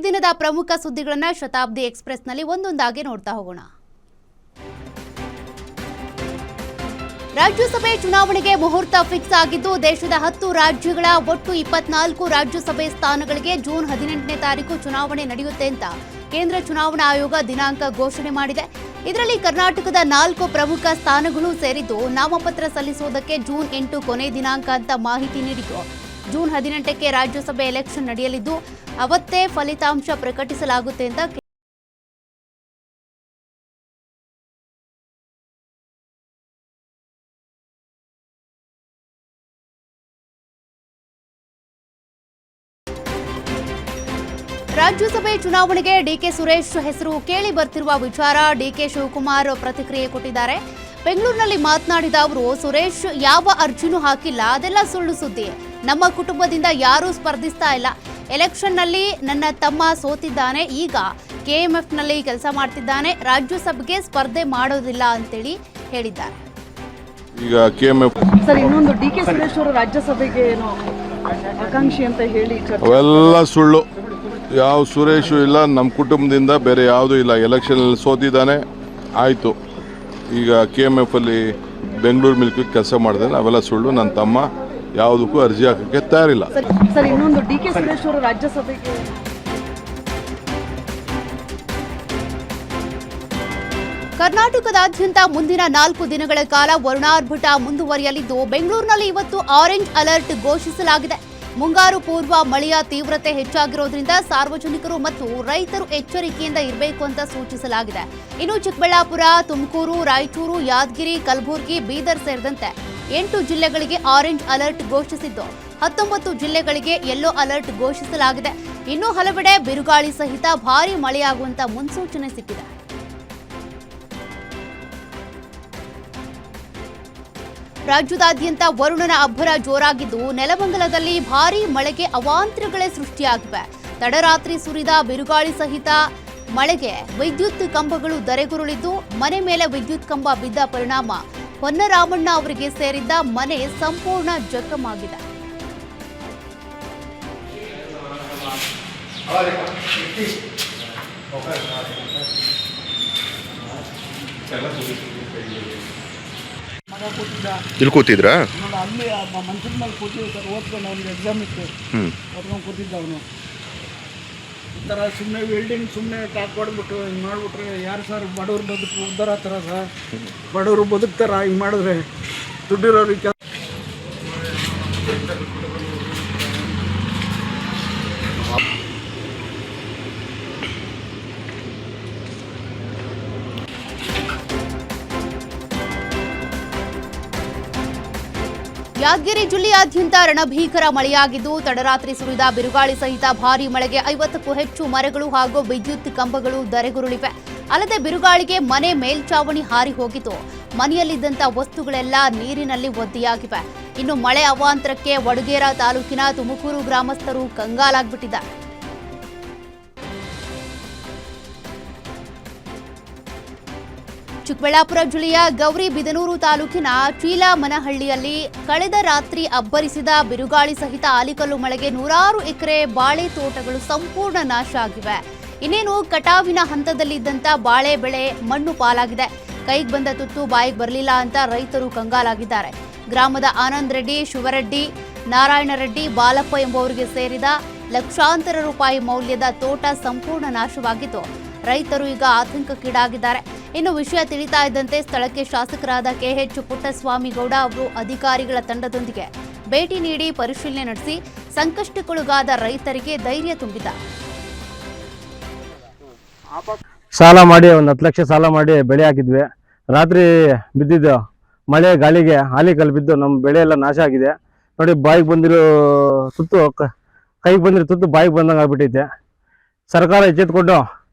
ದಿನದ ಪ್ರಮುಖ ಸುದ್ದಿಗಳನ್ನು ಶತಾಬ್ದಿ ಎಕ್ಸ್‌ಪ್ರೆಸ್‌ನಲ್ಲಿ ಒಂದೊಂದಾಗಿ ನೋಡ್ತಾ ಹೋಗೋಣ. ರಾಜ್ಯಸಭೆ ಚುನಾವಣೆಗೆ ಮುಹೂರ್ತ ಫಿಕ್ಸ್ ಆಗಿದ್ದು, ದೇಶದ 10 ರಾಜ್ಯಗಳ ಒಟ್ಟು 24 ರಾಜ್ಯಸಭೆ ಸ್ಥಾನಗಳಿಗೆ ಜೂನ್ 18ನೇ ತಾರೀಕು ಚುನಾವಣೆ ನಡೆಯುತ್ತೆ ಅಂತ ಕೇಂದ್ರ ಚುನಾವಣಾ ಆಯೋಗ ದಿನಾಂಕ ಘೋಷಣೆ ಮಾಡಿದೆ. ಇದರಲ್ಲಿ ಕರ್ನಾಟಕದ 4 ಪ್ರಮುಖ ಸ್ಥಾನಗಳು ಸೇರಿದ್ದು, ನಾಮಪತ್ರ ಸಲ್ಲಿಸುವುದಕ್ಕೆ ಜೂನ್ 8 ಕೊನೆ ದಿನಾಂಕ ಅಂತ ಮಾಹಿತಿ ನೀಡಿತು. ಜೂನ್ 18ಕ್ಕೆ ರಾಜ್ಯಸಭೆ ಎಲೆಕ್ಷನ್ ನಡೆಯಲಿದ್ದು, ಅವತ್ತೇ ಫಲಿತಾಂಶ ಪ್ರಕಟಿಸಲಾಗುತ್ತೆ ಅಂತ ರಾಜ್ಯಸಭೆ ಚುನಾವಣೆಗೆ ಡಿಕೆ ಸುರೇಶ್ ಹೆಸರು ಕೇಳಿ ಬರ್ತಿರುವ ವಿಚಾರ ಡಿಕೆ ಶಿವಕುಮಾರ್ ಪ್ರತಿಕ್ರಿಯೆ ಕೊಟ್ಟಿದ್ದಾರೆ. ಬೆಂಗಳೂರಿನಲ್ಲಿ ಮಾತನಾಡಿದ ಅವರು, ಸುರೇಶ್ ಯಾವ ಅರ್ಜಿನೂ ಹಾಕಿಲ್ಲ, ಅದೆಲ್ಲ ಸುಳ್ಳು ಸುದ್ದಿ. ನಮ್ಮ ಕುಟುಂಬದಿಂದ ಯಾರೂ ಸ್ಪರ್ಧಿಸ್ತಾ ಇಲ್ಲ. ಎಲೆಕ್ಷನ್ನಲ್ಲಿ ನನ್ನ ತಮ್ಮ ಸೋತಿದ್ದಾನೆ, ಈಗ ಕೆಎಂಎಫ್ನಲ್ಲಿ ಕೆಲಸ ಮಾಡ್ತಿದ್ದಾನೆ, ರಾಜ್ಯಸಭೆಗೆ ಸ್ಪರ್ಧೆ ಮಾಡೋದಿಲ್ಲ ಅಂತೇಳಿ ಹೇಳಿದ್ದಾರೆ. ಈಗ ಕೆಎಂಎಫ್ ಸರ್, ಇನ್ನೊಂದು ಡಿಕೆ ಸುರೇಶ್ ಅವರು ರಾಜ್ಯಸಭೆಗೆ ಏನೋ ಆಕಾಂಕ್ಷಿ ಅಂತ ಹೇಳಿ ಅವೆಲ್ಲ ಸುಳ್ಳು. ಯಾವ ಸುರೇಶು ಇಲ್ಲ, ನಮ್ಮ ಕುಟುಂಬದಿಂದ ಬೇರೆ ಯಾವುದೂ ಇಲ್ಲ. ಎಲೆಕ್ಷನಲ್ಲಿ ಸೋತಿದ್ದಾನೆ, ಆಯಿತು. ಈಗ ಕೆಎಂಎಫ್ ಅಲ್ಲಿ ಬೆಂಗಳೂರು ಮಿಲ್ಕ್ ಕೆಲಸ ಮಾಡಿದಾನೆ, ಅವೆಲ್ಲ ಸುಳ್ಳು. ನನ್ನ ತಮ್ಮ ಯಾವುದಕ್ಕೂ ಅರ್ಜಿ ಹಾಕೋಕ್ಕೆ ತಯಾರಿಲ್ಲ. ಸರ್, ಇನ್ನೊಂದು ಡಿಕೆ ಸುರೇಶ್ ಅವರು ರಾಜ್ಯಸಭೆಗೆ ಕರ್ನಾಟಕದಾದ್ಯಂತ ಮುಂದಿನ 4 ದಿನಗಳ ಕಾಲ ವರುಣಾರ್ಭಟ ಮುಂದುವರಿಯಲಿದ್ದು, ಬೆಂಗಳೂರಿನಲ್ಲಿ ಇವತ್ತು ಆರೆಂಜ್ ಅಲರ್ಟ್ ಘೋಷಿಸಲಾಗಿದೆ. ಮುಂಗಾರು ಪೂರ್ವ ಮಳೆಯ ತೀವ್ರತೆ ಹೆಚ್ಚಾಗಿರೋದ್ರಿಂದ ಸಾರ್ವಜನಿಕರು ಮತ್ತು ರೈತರು ಎಚ್ಚರಿಕೆಯಿಂದ ಇರಬೇಕು ಅಂತ ಸೂಚಿಸಲಾಗಿದೆ. ಇನ್ನು ಚಿಕ್ಕಬಳ್ಳಾಪುರ, ತುಮಕೂರು, ರಾಯಚೂರು, ಯಾದಗಿರಿ, ಕಲಬುರಗಿ, ಬೀದರ್ ಸೇರಿದಂತೆ 8 ಜಿಲ್ಲೆಗಳಿಗೆ ಆರೆಂಜ್ ಅಲರ್ಟ್ ಘೋಷಿಸಿದ್ದು, 19 ಜಿಲ್ಲೆಗಳಿಗೆ ಯೆಲ್ಲೋ ಅಲರ್ಟ್ ಘೋಷಿಸಲಾಗಿದೆ. ಇನ್ನು ಹಲವೆಡೆ ಬಿರುಗಾಳಿ ಸಹಿತ ಭಾರೀ ಮಳೆಯಾಗುವಂತ ಮುನ್ಸೂಚನೆ ಸಿಕ್ಕಿದೆ. ರಾಜ್ಯದಾದ್ಯಂತ ವರುಣನ ಅಬ್ಬರ ಜೋರಾಗಿದ್ದು, ನೆಲಮಂಗಲದಲ್ಲಿ ಭಾರೀ ಮಳೆಗೆ ಅವಾಂತರಗಳೇ ಸೃಷ್ಟಿಯಾಗಿವೆ. ತಡರಾತ್ರಿ ಸುರಿದ ಬಿರುಗಾಳಿ ಸಹಿತ ಮಳೆಗೆ ವಿದ್ಯುತ್ ಕಂಬಗಳು ಧರೆಗುರುಳಿದ್ದು, ಮನೆ ಮೇಲೆ ವಿದ್ಯುತ್ ಕಂಬ ಬಿದ್ದ ಪರಿಣಾಮ ಹೊನ್ನರಾಮಣ್ಣ ಅವರಿಗೆ ಸೇರಿದ್ದ ಮನೆ ಸಂಪೂರ್ಣ ಜಖಮಾಗಿದೆ. ಇಲ್ಲಿ ಕೂತಿದ್ರಾ? ಅಲ್ಲಿ ಮಂಚದ ಮೇಲೆ ಕೂತಿದ್ದೆ ಸರ್. ಓದ್ಕೊಂಡು ಅವ್ನಿಗೆ ಎಕ್ಸಾಮ್ ಇತ್ತು, ಓದ್ಕೊಂಡು ಕೂತಿದ್ದ ಅವನು. ಈ ಥರ ಸುಮ್ಮನೆ ವೆಲ್ಡಿಂಗ್ ಸುಮ್ಮನೆ ಟಾಕ್ ಹೊಡೆದ್ಬಿಟ್ಟು ಹಿಂಗೆ ಮಾಡಿಬಿಟ್ರೆ ಯಾರು ಸರ್ ಬಡವ್ರು ಬದುಕು ಉದ್ಧಾರ ಆಗ್ತಾರ ಸರ್? ಬಡವರು ಬದುಕ್ತಾರ ಹಿಂಗೆ ಮಾಡಿದ್ರೆ? ದುಡ್ಡಿರೋರಿಗೆ ಯಾದಗಿರಿ ಜಿಲ್ಲೆಯಾದ್ಯಂತ ರಣಭೀಕರ ಮಳೆಯಾಗಿದ್ದು, ತಡರಾತ್ರಿ ಸುರಿದ ಬಿರುಗಾಳಿ ಸಹಿತ ಭಾರೀ ಮಳೆಗೆ 50ಕ್ಕೂ ಹೆಚ್ಚು ಮರಗಳು ಹಾಗೂ ವಿದ್ಯುತ್ ಕಂಬಗಳು ಧರೆಗುರುಳಿವೆ. ಅಲ್ಲದೆ ಬಿರುಗಾಳಿಗೆ ಮನೆ ಮೇಲ್ಚಾವಣಿ ಹಾರಿ ಹೋಗಿದ್ದು, ಮನೆಯಲ್ಲಿದ್ದಂಥ ವಸ್ತುಗಳೆಲ್ಲ ನೀರಿನಲ್ಲಿ ಒದ್ದೆಯಾಗಿವೆ. ಇನ್ನು ಮಳೆ ಅವಾಂತರಕ್ಕೆ ವಡಗೇರ ತಾಲೂಕಿನ ತುಮಕೂರು ಗ್ರಾಮಸ್ಥರು ಕಂಗಾಲಾಗ್ಬಿಟ್ಟಿದ್ದಾರೆ. ಚಿಕ್ಕಬಳ್ಳಾಪುರ ಜಿಲ್ಲೆಯ ಗೌರಿಬಿದನೂರು ತಾಲೂಕಿನ ಚೀಲಮನಹಳ್ಳಿಯಲ್ಲಿ ಕಳೆದ ರಾತ್ರಿ ಅಬ್ಬರಿಸಿದ ಬಿರುಗಾಳಿ ಸಹಿತ ಆಲಿಕಲ್ಲು ಮಳೆಗೆ 100 ಎಕರೆ ಬಾಳೆ ತೋಟಗಳು ಸಂಪೂರ್ಣ ನಾಶ ಆಗಿವೆ. ಇನ್ನೇನು ಕಟಾವಿನ ಹಂತದಲ್ಲಿದ್ದಂಥ ಬಾಳೆ ಬೆಳೆ ಮಣ್ಣು ಪಾಲಾಗಿದೆ. ಕೈಗೆ ಬಂದ ತುತ್ತು ಬಾಯಿಗೆ ಬರಲಿಲ್ಲ ಅಂತ ರೈತರು ಕಂಗಾಲಾಗಿದ್ದಾರೆ. ಗ್ರಾಮದ ಆನಂದ್ ರೆಡ್ಡಿ, ಶಿವರೆಡ್ಡಿ, ನಾರಾಯಣ ರೆಡ್ಡಿ, ಬಾಲಪ್ಪ ಎಂಬುವರಿಗೆ ಸೇರಿದ ಲಕ್ಷಾಂತರ ರೂಪಾಯಿ ಮೌಲ್ಯದ ತೋಟ ಸಂಪೂರ್ಣ ನಾಶವಾಗಿದ್ದು, ರೈತರು ಈಗ ಆತಂಕಕ್ಕೀಡಾಗಿದ್ದಾರೆ. ಇನ್ನು ವಿಷಯ ತಿಳಿತಾ ಇದ್ದಂತೆ ಸ್ಥಳಕ್ಕೆ ಶಾಸಕರಾದ ಕೆಎಚ್ ಪುಟ್ಟಸ್ವಾಮಿಗೌಡ ಅವರು ಅಧಿಕಾರಿಗಳ ತಂಡದೊಂದಿಗೆ ಭೇಟಿ ನೀಡಿ ಪರಿಶೀಲನೆ ನಡೆಸಿ ಸಂಕಷ್ಟಕ್ಕೊಳಗಾದ ರೈತರಿಗೆ ಧೈರ್ಯ ತುಂಬಿದ್ದಾರೆ. ಸಾಲ ಮಾಡಿ 10 ಲಕ್ಷ ಸಾಲ ಮಾಡಿ ಬೆಳೆ ಹಾಕಿದ್ವಿ. ರಾತ್ರಿ ಬಿದ್ದಿದ್ದು ಮಳೆ ಗಾಳಿಗೆ ಆಲಿಕಲ್ಲು ಬಿದ್ದು ನಮ್ಮ ಬೆಳೆ ಎಲ್ಲ ನಾಶ ಆಗಿದೆ. ನೋಡಿ, ಬಾಯಿಗೆ ಬಂದಿರೋ ತುತ್ತು ಕೈಗೆ ಬಂದಿರೋ ತುತ್ತು ಬಾಯಿಗೆ ಬಂದಂಗೆ ಆಗ್ಬಿಟ್ಟೈತೆ. ಸರ್ಕಾರ ಎಚ್ಚೆತ್ಕೊಂಡು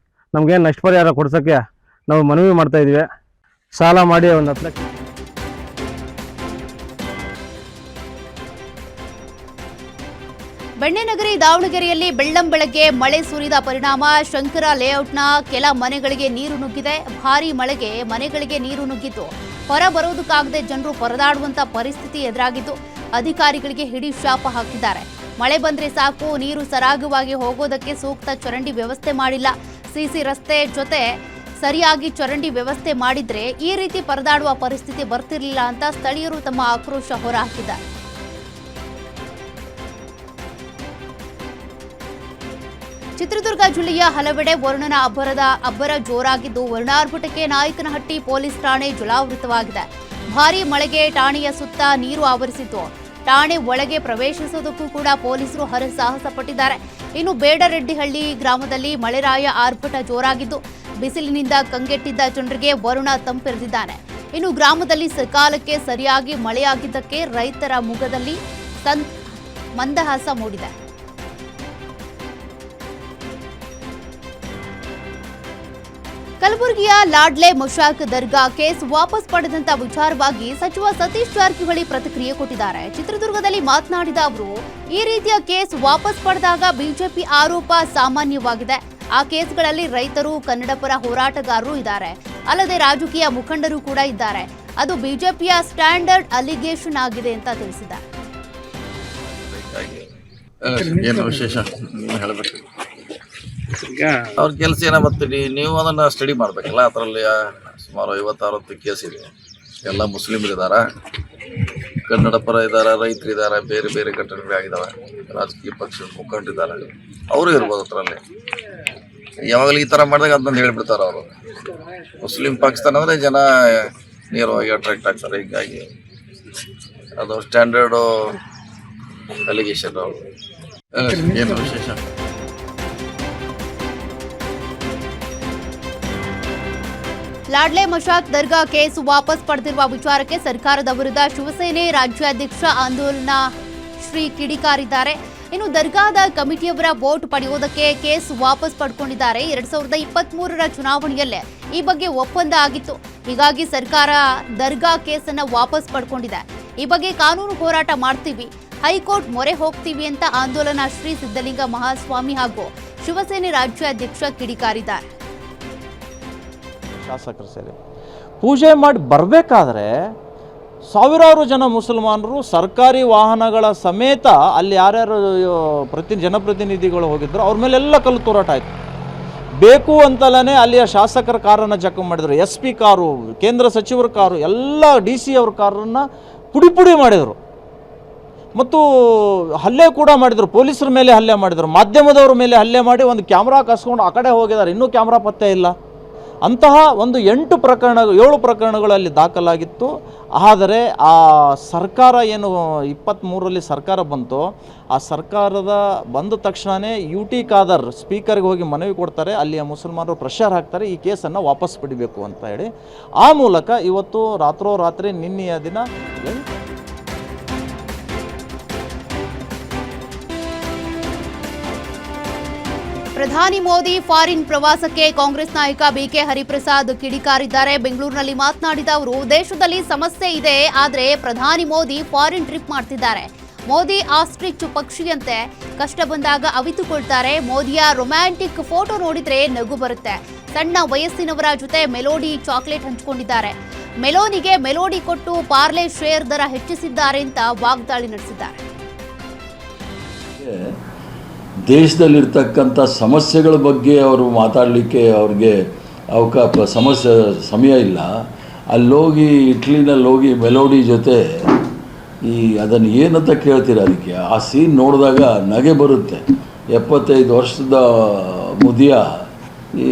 ನಮಗೇನು ನಷ್ಟ ಪರಿಹಾರ ಕೊಡ್ಸೋಕ್ಕೆ ನಾವು ಮನವಿ ಮಾಡ್ತಾ ಇದ್ವಿ. ಸಾಲ ಮಾಡಿ 10 ಲಕ್ಷ. ಬೆಣ್ಣೆನಗರಿ ದಾವಣಗೆರೆಯಲ್ಲಿ ಬೆಳ್ಳಂಬೆಳಗ್ಗೆ ಮಳೆ ಸುರಿದ ಪರಿಣಾಮ ಶಂಕರ ಲೇಔಟ್ನ ಕೆಲ ಮನೆಗಳಿಗೆ ನೀರು ನುಗ್ಗಿದೆ. ಭಾರೀ ಮಳೆಗೆ ಮನೆಗಳಿಗೆ ನೀರು ನುಗ್ಗಿದ್ದು, ಹೊರ ಬರೋದಕ್ಕಾಗದೆ ಜನರು ಪರದಾಡುವಂತ ಪರಿಸ್ಥಿತಿ ಎದುರಾಗಿದ್ದು, ಅಧಿಕಾರಿಗಳಿಗೆ ಹಿಡಿ ಶಾಪ ಹಾಕಿದ್ದಾರೆ. ಮಳೆ ಬಂದ್ರೆ ಸಾಕು, ನೀರು ಸರಾಗವಾಗಿ ಹೋಗೋದಕ್ಕೆ ಸೂಕ್ತ ಚರಂಡಿ ವ್ಯವಸ್ಥೆ ಮಾಡಿಲ್ಲ. ಸಿಸಿ ರಸ್ತೆ ಜೊತೆ ಸರಿಯಾಗಿ ಚರಂಡಿ ವ್ಯವಸ್ಥೆ ಮಾಡಿದ್ರೆ ಈ ರೀತಿ ಪರದಾಡುವ ಪರಿಸ್ಥಿತಿ ಬರ್ತಿರ್ಲಿಲ್ಲ ಅಂತ ಸ್ಥಳೀಯರು ತಮ್ಮ ಆಕ್ರೋಶ ಹೊರಹಾಕಿದ್ದಾರೆ. ಚಿತ್ರದುರ್ಗ ಜಿಲ್ಲೆಯ ಹಲವೆಡೆ ವರುಣನ ಅಬ್ಬರ ಜೋರಾಗಿದ್ದು, ವರುಣಾರ್ಭಟಕ್ಕೆ ನಾಯಕನಹಟ್ಟಿ ಪೊಲೀಸ್ ಠಾಣೆ ಜಲಾವೃತವಾಗಿದೆ. ಭಾರೀ ಮಳೆಗೆ ಠಾಣೆಯ ಸುತ್ತ ನೀರು ಆವರಿಸಿತ್ತು. ಠಾಣೆ ಒಳಗೆ ಪ್ರವೇಶಿಸುವುದಕ್ಕೂ ಕೂಡ ಪೊಲೀಸರು ಹರಸಾಹಸ ಪಟ್ಟಿದ್ದಾರೆ. ಇನ್ನು ಬೇಡರೆಡ್ಡಿಹಳ್ಳಿ ಗ್ರಾಮದಲ್ಲಿ ಮಳೆರಾಯ ಆರ್ಭಟ ಜೋರಾಗಿದ್ದು, ಬಿಸಿಲಿನಿಂದ ಕಂಗೆಟ್ಟಿದ್ದ ಜನರಿಗೆ ವರುಣ ತಂಪೆರೆದಿದ್ದಾನೆ. ಇನ್ನು ಗ್ರಾಮದಲ್ಲಿ ಸಕಾಲಕ್ಕೆ ಸರಿಯಾಗಿ ಮಳೆಯಾಗಿದ್ದಕ್ಕೆ ರೈತರ ಮುಖದಲ್ಲಿ ಮಂದಹಾಸ ಮೂಡಿದೆ. ಕಲಬುರಗಿಯ ಲಾಡ್ಲೆ ಮುಷಾಕ್ ದರ್ಗಾ ಕೇಸ್ ವಾಪಸ್ ಪಡೆದಂತ ವಿಚಾರವಾಗಿ ಸಚಿವ ಸತೀಶ್ ಜಾರಕಿಹೊಳಿ ಪ್ರತಿಕ್ರಿಯೆ ಕೊಟ್ಟಿದ್ದಾರೆ. ಚಿತ್ರದುರ್ಗದಲ್ಲಿ ಮಾತನಾಡಿದ ಅವರು, ಈ ರೀತಿಯ ಕೇಸ್ ವಾಪಸ್ ಪಡೆದಾಗ ಬಿಜೆಪಿ ಆರೋಪ ಸಾಮಾನ್ಯವಾಗಿದೆ. ಆ ಕೇಸ್ಗಳಲ್ಲಿ ರೈತರು, ಕನ್ನಡಪರ ಹೋರಾಟಗಾರರು ಇದ್ದಾರೆ, ಅಲ್ಲದೆ ರಾಜಕೀಯ ಮುಖಂಡರು ಕೂಡ ಇದ್ದಾರೆ. ಅದು ಬಿಜೆಪಿಯ ಸ್ಟ್ಯಾಂಡರ್ಡ್ ಅಲಿಗೇಷನ್ ಆಗಿದೆ ಅಂತ ತಿಳಿಸಿದ್ದಾರೆ. ಏನು ವಿಶೇಷ ಹೇಳಬೇಕು, ಅವ್ರ ಕೆಲಸ ಏನೋ ಮತ್ತೆ ನೀವು ಅದನ್ನು ಸ್ಟಡಿ ಮಾಡಬೇಕಲ್ಲ. ಅದರಲ್ಲಿ ಸುಮಾರು 50-60 ಕೇಸ್ ಇದೆ. ಎಲ್ಲ ಮುಸ್ಲಿಮರಿದ್ದಾರೆ, ಕನ್ನಡ ಪರ ಇದ್ದಾರೆ, ರೈತರು ಇದ್ದಾರೆ, ಬೇರೆ ಬೇರೆ ಘಟನೆಗಳಾಗಿದ್ದಾವೆ, ರಾಜಕೀಯ ಪಕ್ಷದ ಮುಖಂಡರಿದ್ದಾರೆ, ಅವರು ಇರ್ಬೋದು. ಅದರಲ್ಲಿ ಯಾವಾಗಲೂ ಈ ಥರ ಮಾಡಿದಾಗ ಅದನ್ನ ಹೇಳಿಬಿಡ್ತಾರೆ ಅವರು. ಮುಸ್ಲಿಂ ಪಾಕಿಸ್ತಾನ ಅಂದರೆ ಜನ ನೇರವಾಗಿ ಅಟ್ರಾಕ್ಟ್ ಆಗ್ತಾರೆ. ಹೀಗಾಗಿ ಅದು ಸ್ಟ್ಯಾಂಡರ್ಡು ಅಲಿಗೇಷನ್. ಅವರು ಏನು ವಿಶೇಷ, ಲಾಡ್ಲೆ ಮಶಾಕ್ ದರ್ಗಾ ಕೇಸ್ ವಾಪಸ್ ಪಡೆದಿರುವ ವಿಚಾರಕ್ಕೆ ಸರ್ಕಾರದ ವಿರುದ್ಧ ಶಿವಸೇನೆ ರಾಜ್ಯಾಧ್ಯಕ್ಷ ಆಂದೋಲನ ಶ್ರೀ ಕಿಡಿಕಾರಿದ್ದಾರೆ. ಇನ್ನು ದರ್ಗಾದ ಕಮಿಟಿಯವರ ವೋಟ್ ಪಡೆಯುವುದಕ್ಕೆ ಕೇಸ್ ವಾಪಸ್ ಪಡ್ಕೊಂಡಿದ್ದಾರೆ. 2023ರ ಚುನಾವಣೆಯಲ್ಲೇ ಈ ಬಗ್ಗೆ ಒಪ್ಪಂದ ಆಗಿತ್ತು. ಹೀಗಾಗಿ ಸರ್ಕಾರ ದರ್ಗಾ ಕೇಸನ್ನ ವಾಪಸ್ ಪಡ್ಕೊಂಡಿದೆ. ಈ ಬಗ್ಗೆ ಕಾನೂನು ಹೋರಾಟ ಮಾಡ್ತೀವಿ, ಹೈಕೋರ್ಟ್ ಮೊರೆ ಹೋಗ್ತೀವಿ ಅಂತ ಆಂದೋಲನ ಶ್ರೀ ಸಿದ್ದಲಿಂಗ ಮಹಾಸ್ವಾಮಿ ಹಾಗೂ ಶಿವಸೇನೆ ರಾಜ್ಯಾಧ್ಯಕ್ಷ ಕಿಡಿಕಾರಿದ್ದಾರೆ. ಶಾಸಕರು ಸೇರಿ ಪೂಜೆ ಮಾಡಿ ಬರಬೇಕಾದ್ರೆ ಸಾವಿರಾರು ಜನ ಮುಸಲ್ಮಾನರು ಸರ್ಕಾರಿ ವಾಹನಗಳ ಸಮೇತ ಅಲ್ಲಿ ಯಾರ್ಯಾರು ಜನಪ್ರತಿನಿಧಿಗಳು ಹೋಗಿದ್ರು ಅವ್ರ ಮೇಲೆಲ್ಲ ಕಲ್ಲು ತೂರಾಟ ಆಯಿತು. ಬೇಕು ಅಂತಲೇ ಅಲ್ಲಿಯ ಶಾಸಕರ ಕಾರನ್ನು ಜಖಂ ಮಾಡಿದರು. SP ಕಾರು, ಕೇಂದ್ರ ಸಚಿವರ ಕಾರು, ಎಲ್ಲ DC ಅವ್ರ ಕಾರನ್ನು ಪುಡಿ ಮಾಡಿದರು. ಮತ್ತು ಹಲ್ಲೆ ಕೂಡ ಮಾಡಿದರು. ಪೊಲೀಸರ ಮೇಲೆ ಹಲ್ಲೆ ಮಾಡಿದರು, ಮಾಧ್ಯಮದವ್ರ ಮೇಲೆ ಹಲ್ಲೆ ಮಾಡಿ ಒಂದು ಕ್ಯಾಮ್ರಾ ಕಸ್ಕೊಂಡು ಆ ಕಡೆ ಹೋಗಿದ್ದಾರೆ. ಇನ್ನೂ ಕ್ಯಾಮ್ರಾ ಪತ್ತೆ ಇಲ್ಲ. ಅಂತಹ ಒಂದು 7 ಪ್ರಕರಣಗಳಲ್ಲಿ ದಾಖಲಾಗಿತ್ತು. ಆದರೆ ಆ ಸರ್ಕಾರ ಏನು 23ರಲ್ಲಿ ಸರ್ಕಾರ ಬಂತು, ಆ ಸರ್ಕಾರದ ಬಂದ ತಕ್ಷಣವೇ UT ಖಾದರ್ ಸ್ಪೀಕರ್ಗೆ ಹೋಗಿ ಮನವಿ ಕೊಡ್ತಾರೆ. ಅಲ್ಲಿಯ ಮುಸಲ್ಮಾನರು ಪ್ರೆಷರ್ ಹಾಕ್ತಾರೆ, ಈ ಕೇಸನ್ನು ವಾಪಸ್ ಪಡಿಬೇಕು ಅಂತ ಹೇಳಿ. ಆ ಮೂಲಕ ಇವತ್ತು ರಾತ್ರೋರಾತ್ರಿ ನಿನ್ನೆಯ ದಿನ ಪ್ರಧಾನಿ ಮೋದಿ ಫಾರಿನ್ ಪ್ರವಾಸಕ್ಕೆ ಕಾಂಗ್ರೆಸ್ ನಾಯಕ BK ಹರಿಪ್ರಸಾದ್ ಕಿಡಿಕಾರಿದ್ದಾರೆ. ಬೆಂಗಳೂರಿನಲ್ಲಿ ಮಾತನಾಡಿದ ಅವರು, ದೇಶದಲ್ಲಿ ಸಮಸ್ಯೆ ಇದೆ, ಆದರೆ ಪ್ರಧಾನಿ ಮೋದಿ ಫಾರಿನ್ ಟ್ರಿಪ್ ಮಾಡ್ತಿದ್ದಾರೆ. ಮೋದಿ ಆಸ್ಟ್ರಿಚ್ ಪಕ್ಷಿಯಂತೆ ಕಷ್ಟ ಬಂದಾಗ ಅವಿತುಕೊಳ್ತಾರೆ. ಮೋದಿಯ ರೊಮ್ಯಾಂಟಿಕ್ ಫೋಟೋ ನೋಡಿದ್ರೆ ನಗು ಬರುತ್ತೆ. ಸಣ್ಣ ವಯಸ್ಸಿನವರ ಜೊತೆ ಮೆಲೋಡಿ ಚಾಕ್ಲೇಟ್ ಹಂಚಿಕೊಂಡಿದ್ದಾರೆ. ಮೆಲೋನಿಗೆ ಮೆಲೋಡಿ ಕೊಟ್ಟು ಪಾರ್ಲೆ ಶೇರ್ ದರ ಹೆಚ್ಚಿಸಿದ್ದಾರೆ ಅಂತ ವಾಗ್ದಾಳಿ ನಡೆಸಿದ್ದಾರೆ. ದೇಶದಲ್ಲಿರ್ತಕ್ಕಂಥ ಸಮಸ್ಯೆಗಳ ಬಗ್ಗೆ ಅವರು ಮಾತಾಡಲಿಕ್ಕೆ ಅವ್ರಿಗೆ ಸಮಯ ಇಲ್ಲ. ಅಲ್ಲೋಗಿ ಇಟ್ಲಿನಲ್ಲಿ ಹೋಗಿ ಮೆಲೋಡಿ ಜೊತೆ ಅದನ್ನು ಏನಂತ ಕೇಳ್ತೀರ, ಅದಕ್ಕೆ ಆ ಸೀನ್ ನೋಡಿದಾಗ ನಗೆ ಬರುತ್ತೆ. 75 ವರ್ಷದ ಮುದಿಯ ಈ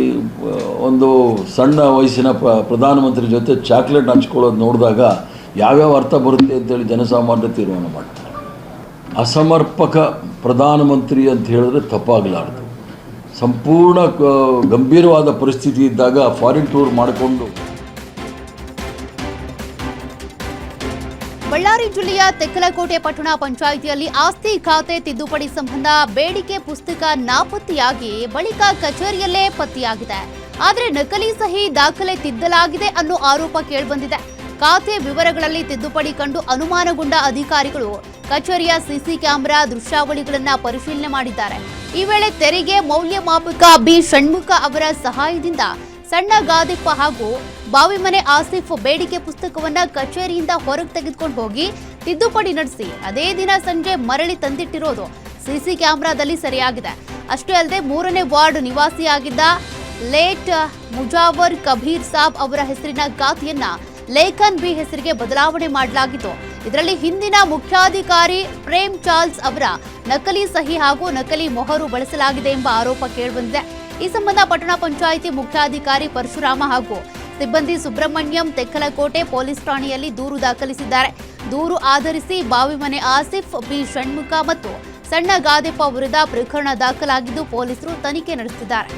ಒಂದು ಸಣ್ಣ ವಯಸ್ಸಿನ ಪ್ರಧಾನಮಂತ್ರಿ ಜೊತೆ ಚಾಕ್ಲೇಟ್ ಹಂಚ್ಕೊಳ್ಳೋದು ನೋಡಿದಾಗ ಯಾವ್ಯಾವ ಅರ್ಥ ಬರುತ್ತೆ ಅಂತೇಳಿ ಜನಸಾಮಾನ್ಯರು ತೀರ್ಮಾನ ಮಾಡ್ತಾರೆ. ಅಸಮರ್ಪಕ ಪ್ರಧಾನಮಂತ್ರಿ ಅಂತ ಹೇಳಿದ್ರೆ ತಪ್ಪಾಗಲಾರ್ದು. ಸಂಪೂರ್ಣ ಗಂಭೀರವಾದ ಪರಿಸ್ಥಿತಿ ಇದ್ದಾಗ ಫಾರಿನ್ ಟೂರ್ ಮಾಡಿಕೊಂಡು. ಬಳ್ಳಾರಿ ಜಿಲ್ಲೆಯ ತೆಕ್ಕಲಕೋಟೆ ಪಟ್ಟಣ ಪಂಚಾಯಿತಿಯಲ್ಲಿ ಆಸ್ತಿ ಖಾತೆ ತಿದ್ದುಪಡಿ ಸಂಬಂಧ ಬೇಡಿಕೆ ಪುಸ್ತಕ ನಾಪತ್ತೆಯಾಗಿ ಬಳಿಕ ಕಚೇರಿಯಲ್ಲೇ ಪತ್ತೆಯಾಗಿದೆ. ಆದರೆ ನಕಲಿ ಸಹಿ ದಾಖಲೆ ತಿದ್ದಲಾಗಿದೆ ಅನ್ನೋ ಆರೋಪ ಕೇಳಿಬಂದಿದೆ. ಖಾತೆ ವಿವರಗಳಲ್ಲಿ ತಿದ್ದುಪಡಿ ಕಂಡು ಅನುಮಾನಗೊಂಡ ಅಧಿಕಾರಿಗಳು ಕಚೇರಿಯ ಸಿಸಿ ಕ್ಯಾಮೆರಾ ದೃಶ್ಯಾವಳಿಗಳನ್ನ ಪರಿಶೀಲನೆ ಮಾಡಿದ್ದಾರೆ. ಈ ವೇಳೆ ತೆರಿಗೆ ಮೌಲ್ಯಮಾಪಕ B ಷಣ್ಮುಖ ಅವರ ಸಹಾಯದಿಂದ ಸಣ್ಣ ಗಾದಿಪ್ಪ ಹಾಗೂ ಬಾವಿಮನೆ ಆಸಿಫ್ ಬೇಡಿಕೆ ಪುಸ್ತಕವನ್ನ ಕಚೇರಿಯಿಂದ ಹೊರಗೆ ತೆಗೆದುಕೊಂಡು ಹೋಗಿ ತಿದ್ದುಪಡಿ ನಡೆಸಿ ಅದೇ ದಿನ ಸಂಜೆ ಮರಳಿ ತಂದಿಟ್ಟಿರೋದು ಸಿಸಿ ಕ್ಯಾಮೆರಾದಲ್ಲಿ ಸೆರೆಯಾಗಿದೆ. ಅಷ್ಟೇ ಅಲ್ಲದೆ 3ನೇ ವಾರ್ಡ್ ನಿವಾಸಿಯಾಗಿದ್ದ ಲೇಟ್ ಮುಜಾವರ್ ಕಬೀರ್ ಸಾಬ್ ಅವರ ಹೆಸರಿನ ಖಾತೆಯನ್ನ ಲೇಖನ್ ಬಿ ಹೆಸರಿಗೆ ಬದಲಾವಣೆ ಮಾಡಲಾಗಿತ್ತು. ಇದರಲ್ಲಿ ಹಿಂದಿನ ಮುಖ್ಯಾಧಿಕಾರಿ ಪ್ರೇಮ್ ಚಾರ್ಲ್ಸ್ ಅವರ ನಕಲಿ ಸಹಿ ಹಾಗೂ ನಕಲಿ ಮೊಹರು ಬಳಸಲಾಗಿದೆ ಎಂಬ ಆರೋಪ ಕೇಳಿಬಂದಿದೆ. ಈ ಸಂಬಂಧ ಪಟ್ಟಣ ಪಂಚಾಯಿತಿ ಮುಖ್ಯಾಧಿಕಾರಿ ಪರಶುರಾಮ ಹಾಗೂ ಸಿಬ್ಬಂದಿ ಸುಬ್ರಹ್ಮಣ್ಯಂ ತೆಕ್ಕಲಕೋಟೆ ಪೊಲೀಸ್ ಠಾಣೆಯಲ್ಲಿ ದೂರು ದಾಖಲಿಸಿದ್ದಾರೆ. ದೂರು ಆಧರಿಸಿ ಬಾವಿಮನೆ ಆಸಿಫ್ ಬಿ ಷಣ್ಮುಖ ಮತ್ತು ಸಣ್ಣ ಗಾದೆಪ್ಪ ವಿರುದ್ಧ ಪ್ರಕರಣ ದಾಖಲಾಗಿದ್ದು ಪೊಲೀಸರು ತನಿಖೆ ನಡೆಸುತ್ತಿದ್ದಾರೆ.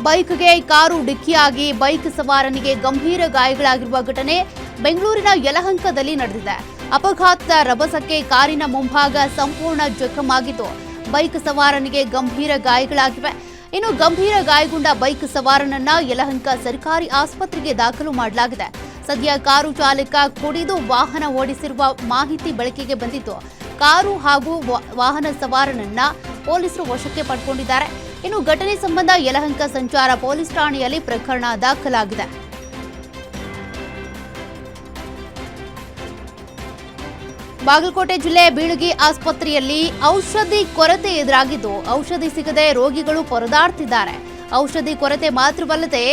ಬೈಕ್ಗೆ ಕಾರು ಡಿಕ್ಕಿಯಾಗಿ ಬೈಕ್ ಸವಾರನಿಗೆ ಗಂಭೀರ ಗಾಯಗಳಾಗಿರುವ ಘಟನೆ ಬೆಂಗಳೂರಿನ ಯಲಹಂಕದಲ್ಲಿ ನಡೆದಿದೆ. ಅಪಘಾತದ ರಭಸಕ್ಕೆ ಕಾರಿನ ಮುಂಭಾಗ ಸಂಪೂರ್ಣ ಜಖಮಾಗಿದ್ದು ಬೈಕ್ ಸವಾರನಿಗೆ ಗಂಭೀರ ಗಾಯಗಳಾಗಿವೆ. ಇನ್ನು ಗಂಭೀರ ಗಾಯಗೊಂಡ ಬೈಕ್ ಸವಾರನನ್ನ ಯಲಹಂಕ ಸರ್ಕಾರಿ ಆಸ್ಪತ್ರೆಗೆ ದಾಖಲು ಮಾಡಲಾಗಿದೆ. ಸದ್ಯ ಕಾರು ಚಾಲಕ ಕುಡಿದು ವಾಹನ ಓಡಿಸಿರುವ ಮಾಹಿತಿ ಬೆಳಕಿಗೆ ಬಂದಿದ್ದು ಕಾರು ಹಾಗೂ ವಾಹನ ಸವಾರನನ್ನ ಪೊಲೀಸರು ವಶಕ್ಕೆ ಪಡೆದುಕೊಂಡಿದ್ದಾರೆ. ಇನ್ನು ಘಟನೆ ಸಂಬಂಧ ಯಲಹಂಕ ಸಂಚಾರ ಪೊಲೀಸ್ ಠಾಣೆಯಲ್ಲಿ ಪ್ರಕರಣ ದಾಖಲಾಗಿದೆ. ಬಾಗಲಕೋಟೆ ಜಿಲ್ಲೆ ಬೀಳಗಿ ಆಸ್ಪತ್ರೆಯಲ್ಲಿ ಔಷಧಿ ಕೊರತೆ ಎದುರಾಗಿದ್ದು ಔಷಧಿ ಸಿಗದೆ ರೋಗಿಗಳು ಪರದಾಡ್ತಿದ್ದಾರೆ. ಔಷಧಿ ಕೊರತೆ ಮಾತ್ರವಲ್ಲದೆ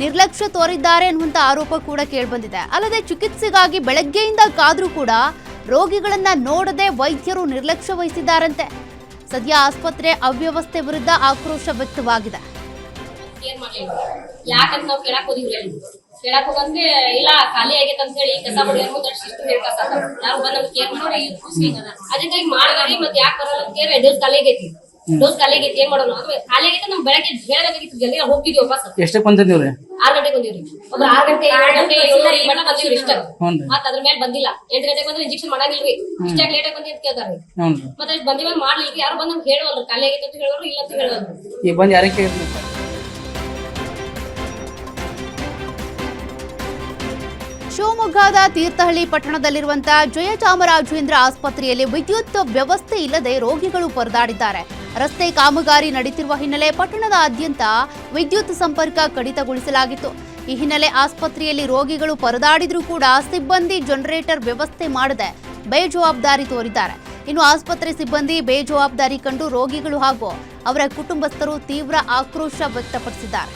ನಿರ್ಲಕ್ಷ್ಯ ತೋರಿದ್ದಾರೆ ಎನ್ನುವಂತ ಆರೋಪ ಕೂಡ ಕೇಳಿಬಂದಿದೆ. ಅಲ್ಲದೆ ಚಿಕಿತ್ಸೆಗಾಗಿ ಬೆಳಗ್ಗೆಯಿಂದ ಕಾದ್ರೂ ಕೂಡ ರೋಗಿಗಳನ್ನ ನೋಡದೆ ವೈದ್ಯರು ನಿರ್ಲಕ್ಷ್ಯ ವಹಿಸಿದ್ದಾರಂತೆ. ಸದ್ಯ ಆಸ್ಪತ್ರೆ ಅವ್ಯವಸ್ಥೆ ವಿರುದ್ಧ ಆಕ್ರೋಶ ವ್ಯಕ್ತವಾಗಿದೆ. ಯಾಕಂತ ನಾವು ಕೇಳಕ್ ಹೋದಿವ್ರಿ, ಕೇಳಕ್ ಹೋಗಂದ್ರೆ ಇಲ್ಲ ಖಾಲಿ ಆಗೈತೆ ಅಂತ ಹೇಳಿ ಕಸ ಹೊಡೆಯೋರು ಮುಂದಷ್ಟು ಹೇಳ್ಕಸ ಯಾರು ಬಂದ್ ನಮ್ಗೆ ಕೇರ್ ಮಾಡೋರು ಅದಕ್ಕೆ ಮಾಡಿದ್ರಿ. ಮತ್ತೆ ಯಾಕೆ ಬರಲ್ಲ ಅಂತ ಕೇಳಿ ಡೋಸ್ ಖಾಲಿ ಆಗೈತಿ, ಡೋಸ್ ಖಾಲಿ ಆಗೈತಿ, ಏನ್ ಮಾಡೋಣ ಅಂದ್ರೆ ಖಾಲಿ ಆಗೈತೆ. ನಮ್ ಬೆಳಗ್ಗೆ ಹೇಳಬೇಕಾಗಿತ್ತು, ಜಲ್ದಿ ಹೋಗ್ತಿದ್ವಿ ವಾಪಸ್. ಎಷ್ಟಕ್ಕೆ ಬಂದಿದ್ದೀವ್ರಿ? 6 ಗಂಟೆಗೆ ಬಂದಿವ್ರಿ. ಒಬ್ರು 6 ಗಂಟೆ 7 ಗಂಟೆ 7 ಗಂಟೆ ಬಂದಿವ್ರಿ ಇಷ್ಟ. ಮತ್ತ ಅದ್ರ ಮೇಲೆ ಬಂದಿಲ್ಲ. 8 ಗಂಟೆಗೆ ಬಂದ್ರೆ ಇಂಜೆಕ್ಷನ್ ಮಾಡಂಗಿಲ್ರಿ, ಇಷ್ಟಾಗ ಲೇಟ್ ಆಗಿ ಬಂದಿ ಅಂತ ಕೇಳ್ತಾರ್ರಿ. ಮತ್ತೆ ಬಂದಿವಾಗ ಮಾಡ್ಲಿಲ್ರಿ, ಯಾರು ಬಂದ್ ನಮ್ಗೆ ಹೇಳುವಲ್ರಿ ಖಾಲಿ ಆಗೈತೆ ಅಂತ ಹೇಳೋರು, ಇಲ್ಲ ಅಂತ ಹೇಳೋರು. ಈಗ ಬಂದ್ ಯಾರಿಗೆ ಕೇಳಿದ್ರಿ? ಶಿವಮೊಗ್ಗದ ತೀರ್ಥಹಳ್ಳಿ ಪಟ್ಟಣದಲ್ಲಿರುವಂತಹ ಜಯಚಾಮರಾಜೇಂದ್ರ ಆಸ್ಪತ್ರೆಯಲ್ಲಿ ವಿದ್ಯುತ್ ವ್ಯವಸ್ಥೆ ಇಲ್ಲದೆ ರೋಗಿಗಳು ಪರದಾಡಿದ್ದಾರೆ. ರಸ್ತೆ ಕಾಮಗಾರಿ ನಡೆಯುತ್ತಿರುವ ಹಿನ್ನೆಲೆ ಪಟ್ಟಣದಾದ್ಯಂತ ವಿದ್ಯುತ್ ಸಂಪರ್ಕ ಕಡಿತಗೊಳಿಸಲಾಗಿತ್ತು. ಈ ಹಿನ್ನೆಲೆ ಆಸ್ಪತ್ರೆಯಲ್ಲಿ ರೋಗಿಗಳು ಪರದಾಡಿದ್ರೂ ಕೂಡ ಸಿಬ್ಬಂದಿ ಜನರೇಟರ್ ವ್ಯವಸ್ಥೆ ಮಾಡದೆ ಬೇಜವಾಬ್ದಾರಿ ತೋರಿದ್ದಾರೆ. ಇನ್ನು ಆಸ್ಪತ್ರೆ ಸಿಬ್ಬಂದಿ ಬೇಜವಾಬ್ದಾರಿ ಕಂಡು ರೋಗಿಗಳು ಹಾಗೂ ಅವರ ಕುಟುಂಬಸ್ಥರು ತೀವ್ರ ಆಕ್ರೋಶ ವ್ಯಕ್ತಪಡಿಸಿದ್ದಾರೆ.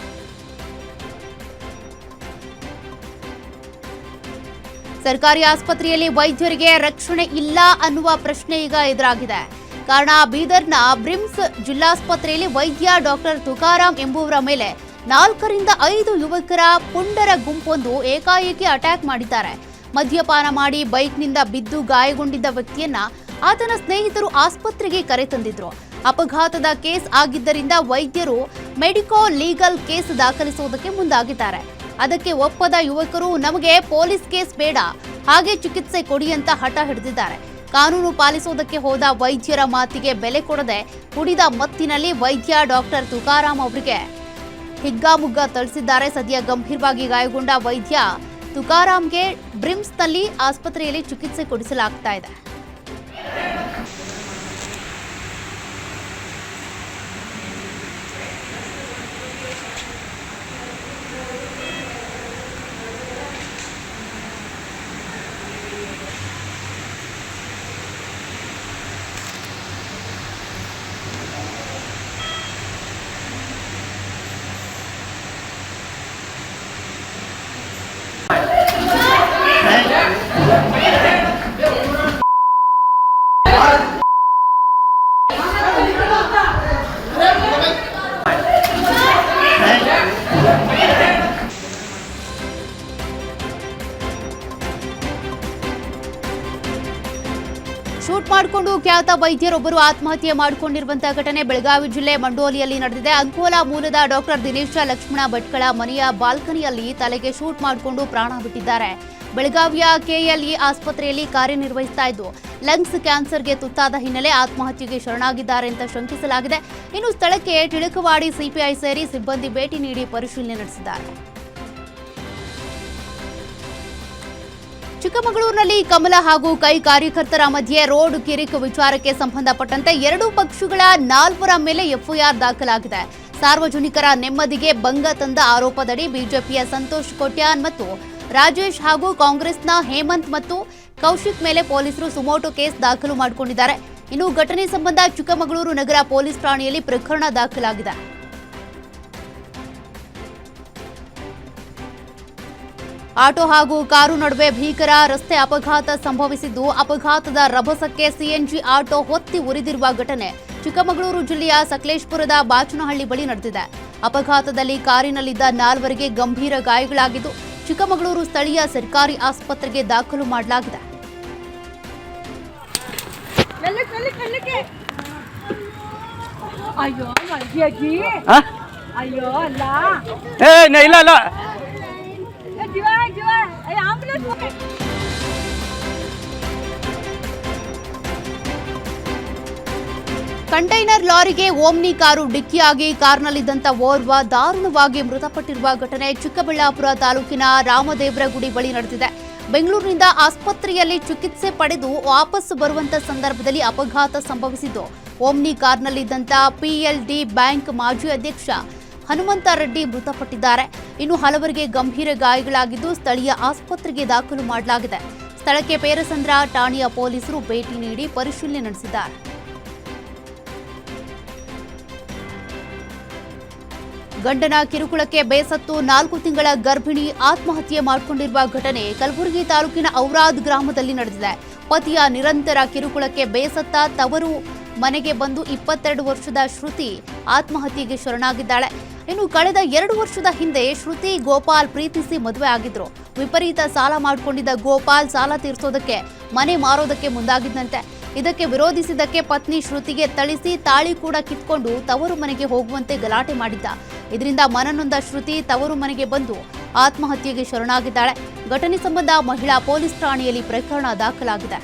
ಸರ್ಕಾರಿ ಆಸ್ಪತ್ರೆಯಲ್ಲಿ ವೈದ್ಯರಿಗೆ ರಕ್ಷಣೆ ಇಲ್ಲ ಅನ್ನುವ ಪ್ರಶ್ನೆ ಈಗ ಎದುರಾಗಿದೆ. ಕಾರಣ ಬೀದರ್ನ ಬ್ರಿಮ್ಸ್ ಜಿಲ್ಲಾಸ್ಪತ್ರೆಯಲ್ಲಿ ವೈದ್ಯ ಡಾಕ್ಟರ್ ತುಕಾರಾಂ ಎಂಬುವರ ಮೇಲೆ 4 ರಿಂದ 5 ಯುವಕರ ಪುಂಡರ ಗುಂಪೊಂದು ಏಕಾಏಕಿ ಅಟ್ಯಾಕ್ ಮಾಡಿದ್ದಾರೆ. ಮದ್ಯಪಾನ ಮಾಡಿ ಬೈಕ್ನಿಂದ ಬಿದ್ದು ಗಾಯಗೊಂಡಿದ್ದ ವ್ಯಕ್ತಿಯನ್ನ ಆತನ ಸ್ನೇಹಿತರು ಆಸ್ಪತ್ರೆಗೆ ಕರೆತಂದಿದ್ರು. ಅಪಘಾತದ ಕೇಸ್ ಆಗಿದ್ದರಿಂದ ವೈದ್ಯರು ಮೆಡಿಕೋ ಲೀಗಲ್ ಕೇಸ್ ದಾಖಲಿಸುವುದಕ್ಕೆ ಮುಂದಾಗಿದ್ದಾರೆ. ಅದಕ್ಕೆ ಒಪ್ಪದ ಯುವಕರು ನಮಗೆ ಪೊಲೀಸ್ ಕೇಸ್ ಬೇಡ, ಹಾಗೆ ಚಿಕಿತ್ಸೆ ಕೊಡಿ ಅಂತ ಹಠ ಹಿಡಿದಿದ್ದಾರೆ. ಕಾನೂನು ಪಾಲಿಸುವುದಕ್ಕೆ ಹೋದ ವೈದ್ಯರ ಮಾತಿಗೆ ಬೆಲೆ ಕೊಡದೆ ಕುಡಿದ ಮತ್ತಿನಲ್ಲಿ ವೈದ್ಯ ಡಾಕ್ಟರ್ ತುಕಾರಾಂ ಅವರಿಗೆ ಹಿಗ್ಗಾಮುಗ್ಗಾ ಥಳಿಸಿದ್ದಾರೆ. ಸದ್ಯ ಗಂಭೀರವಾಗಿ ಗಾಯಗೊಂಡ ವೈದ್ಯ ತುಕಾರಾಂಗೆ ಬ್ರಿಮ್ಸ್ನಲ್ಲಿ ಆಸ್ಪತ್ರೆಯಲ್ಲಿ ಚಿಕಿತ್ಸೆ ಕೊಡಿಸಲಾಗ್ತಾ ಇದೆ. ಶೂಟ್ ಮಾಡಿಕೊಂಡು ಖ್ಯಾತ ವೈದ್ಯರೊಬ್ಬರು ಆತ್ಮಹತ್ಯೆ ಮಾಡಿಕೊಂಡಿರುವಂತಹ ಘಟನೆ ಬೆಳಗಾವಿ ಜಿಲ್ಲೆ ಮಂಡೋಲಿಯಲ್ಲಿ ನಡೆದಿದೆ. ಅಂಕೋಲಾ ಮೂಲದ ಡಾಕ್ಟರ್ ದಿನೇಶ ಲಕ್ಷ್ಮಣ ಭಟ್ಕಳ ಮನೆಯ ಬಾಲ್ಕನಿಯಲ್ಲಿ ತಲೆಗೆ ಶೂಟ್ ಮಾಡಿಕೊಂಡು ಪ್ರಾಣ ಬಿಟ್ಟಿದ್ದಾರೆ. ಬೆಳಗಾವಿಯ ಕೆಎಲ್ಇ ಆಸ್ಪತ್ರೆಯಲ್ಲಿ ಕಾರ್ಯನಿರ್ವಹಿಸ್ತಾ ಇದ್ದು ಲಂಗ್ಸ್ ಕ್ಯಾನ್ಸರ್ಗೆ ತುತ್ತಾದ ಹಿನ್ನೆಲೆ ಆತ್ಮಹತ್ಯೆಗೆ ಶರಣಾಗಿದ್ದಾರೆ ಅಂತ ಶಂಕಿಸಲಾಗಿದೆ. ಇನ್ನು ಸ್ಥಳಕ್ಕೆ ಟಿಳಕವಾಡಿ ಸಿಪಿಐ ಸೇರಿ ಸಿಬ್ಬಂದಿ ಭೇಟಿ ನೀಡಿ ಪರಿಶೀಲನೆ ನಡೆಸಿದ್ದಾರೆ. ಚಿಕ್ಕಮಗಳೂರಿನಲ್ಲಿ ಕಮಲ ಹಾಗೂ ಕೈ ಕಾರ್ಯಕರ್ತರ ಮಧ್ಯೆ ರೋಡ್ ಕಿರಿಕ್ ವಿಚಾರಕ್ಕೆ ಸಂಬಂಧಪಟ್ಟಂತೆ ಎರಡೂ ಪಕ್ಷಗಳ 4 ಮೇಲೆ ಎಫ್ಐಆರ್ ದಾಖಲಾಗಿದೆ. ಸಾರ್ವಜನಿಕರ ನೆಮ್ಮದಿಗೆ ಭಂಗ ತಂದ ಆರೋಪದಡಿ ಬಿಜೆಪಿಯ ಸಂತೋಷ್ ಕೊಟ್ಯಾನ್ ಮತ್ತು ರಾಜೇಶ್ ಹಾಗೂ ಕಾಂಗ್ರೆಸ್ನ ಹೇಮಂತ್ ಮತ್ತು ಕೌಶಿಕ್ ಮೇಲೆ ಪೊಲೀಸರು ಸುಮೋಟೋ ಕೇಸ್ ದಾಖಲು ಮಾಡಿಕೊಂಡಿದ್ದಾರೆ. ಇನ್ನು ಘಟನೆ ಸಂಬಂಧ ಚಿಕ್ಕಮಗಳೂರು ನಗರ ಪೊಲೀಸ್ ಠಾಣೆಯಲ್ಲಿ ಪ್ರಕರಣ ದಾಖಲಾಗಿದೆ. ಆಟೋ ಹಾಗೂ ಕಾರು ನಡುವೆ ಭೀಕರ ರಸ್ತೆ ಅಪಘಾತ ಸಂಭವಿಸಿದ್ದು, ಅಪಘಾತದ ರಭಸಕ್ಕೆ ಸಿಎನ್ಜಿ ಆಟೋ ಹೊತ್ತಿ ಉರಿದಿರುವ ಘಟನೆ ಚಿಕ್ಕಮಗಳೂರು ಜಿಲ್ಲೆಯ ಸಕಲೇಶಪುರದ ಬಾಚನಹಳ್ಳಿ ಬಳಿ ನಡೆದಿದೆ. ಅಪಘಾತದಲ್ಲಿ ಕಾರಿನಲ್ಲಿದ್ದ 4 ಗಂಭೀರ ಗಾಯಗಳಾಗಿದ್ದು, ಚಿಕ್ಕಮಗಳೂರು ಸ್ಥಳೀಯ ಸರ್ಕಾರಿ ಆಸ್ಪತ್ರೆಗೆ ದಾಖಲು ಮಾಡಲಾಗಿದೆ. ಕಂಟೈನರ್ ಲಾರಿಗೆ ಓಮ್ನಿ ಕಾರು ಡಿಕ್ಕಿಯಾಗಿ ಕಾರ್ನಲ್ಲಿದ್ದಂಥ ಓರ್ವ ದಾರುಣವಾಗಿ ಮೃತಪಟ್ಟಿರುವ ಘಟನೆ ಚಿಕ್ಕಬಳ್ಳಾಪುರ ತಾಲೂಕಿನ ರಾಮದೇವರಗುಡಿ ಬಳಿ ನಡೆದಿದೆ. ಬೆಂಗಳೂರಿನಿಂದ ಆಸ್ಪತ್ರೆಯಲ್ಲಿ ಚಿಕಿತ್ಸೆ ಪಡೆದು ವಾಪಸ್ ಬರುವಂತ ಸಂದರ್ಭದಲ್ಲಿ ಅಪಘಾತ ಸಂಭವಿಸಿದ್ದು, ಓಮ್ನಿ ಕಾರ್ನಲ್ಲಿದ್ದಂಥ PLD ಬ್ಯಾಂಕ್ ಮಾಜಿ ಅಧ್ಯಕ್ಷ ಹನುಮಂತ ರೆಡ್ಡಿ ಮೃತಪಟ್ಟಿದ್ದಾರೆ. ಇನ್ನು ಹಲವರಿಗೆ ಗಂಭೀರ ಗಾಯಗಳಾಗಿದ್ದು, ಸ್ಥಳೀಯ ಆಸ್ಪತ್ರೆಗೆ ದಾಖಲು ಮಾಡಲಾಗಿದೆ. ಸ್ಥಳಕ್ಕೆ ಪೇರಸಂದ್ರ ಠಾಣೆಯ ಪೊಲೀಸರು ಭೇಟಿ ನೀಡಿ ಪರಿಶೀಲನೆ ನಡೆಸಿದ್ದಾರೆ. ಗಂಡನ ಕಿರುಕುಳಕ್ಕೆ ಬೇಸತ್ತು 4 ತಿಂಗಳ ಗರ್ಭಿಣಿ ಆತ್ಮಹತ್ಯೆ ಮಾಡಿಕೊಂಡಿರುವ ಘಟನೆ ಕಲಬುರಗಿ ತಾಲೂಕಿನ ಔರಾದ್ ಗ್ರಾಮದಲ್ಲಿ ನಡೆದಿದೆ. ಪತಿಯ ನಿರಂತರ ಕಿರುಕುಳಕ್ಕೆ ಬೇಸತ್ತ ತವರು ಮನೆಗೆ ಬಂದು 22 ವರ್ಷದ ಶ್ರುತಿ ಆತ್ಮಹತ್ಯೆಗೆ ಶರಣಾಗಿದ್ದಾಳೆ. ಇನ್ನು ಕಳೆದ 2 ವರ್ಷದ ಹಿಂದೆ ಶ್ರುತಿ ಗೋಪಾಲ್ ಪ್ರೀತಿಸಿ ಮದುವೆ ಆಗಿದ್ರು. ವಿಪರೀತ ಸಾಲ ಮಾಡಿಕೊಂಡಿದ್ದ ಗೋಪಾಲ್ ಸಾಲ ತೀರಿಸೋದಕ್ಕೆ ಮನೆ ಮಾರೋದಕ್ಕೆ ಮುಂದಾಗಿದ್ದಂತೆ. ಇದಕ್ಕೆ ವಿರೋಧಿಸಿದ್ದಕ್ಕೆ ಪತ್ನಿ ಶ್ರುತಿಗೆ ಥಳಿಸಿ ತಾಳಿ ಕೂಡ ಕಿತ್ಕೊಂಡು ತವರು ಮನೆಗೆ ಹೋಗುವಂತೆ ಗಲಾಟೆ ಮಾಡಿದ್ದ. ಇದರಿಂದ ಮನನೊಂದ ಶ್ರುತಿ ತವರು ಮನೆಗೆ ಬಂದು ಆತ್ಮಹತ್ಯೆಗೆ ಶರಣಾಗಿದ್ದಾಳೆ. ಘಟನೆ ಸಂಬಂಧ ಮಹಿಳಾ ಪೊಲೀಸ್ ಠಾಣೆಯಲ್ಲಿ ಪ್ರಕರಣ ದಾಖಲಾಗಿದೆ.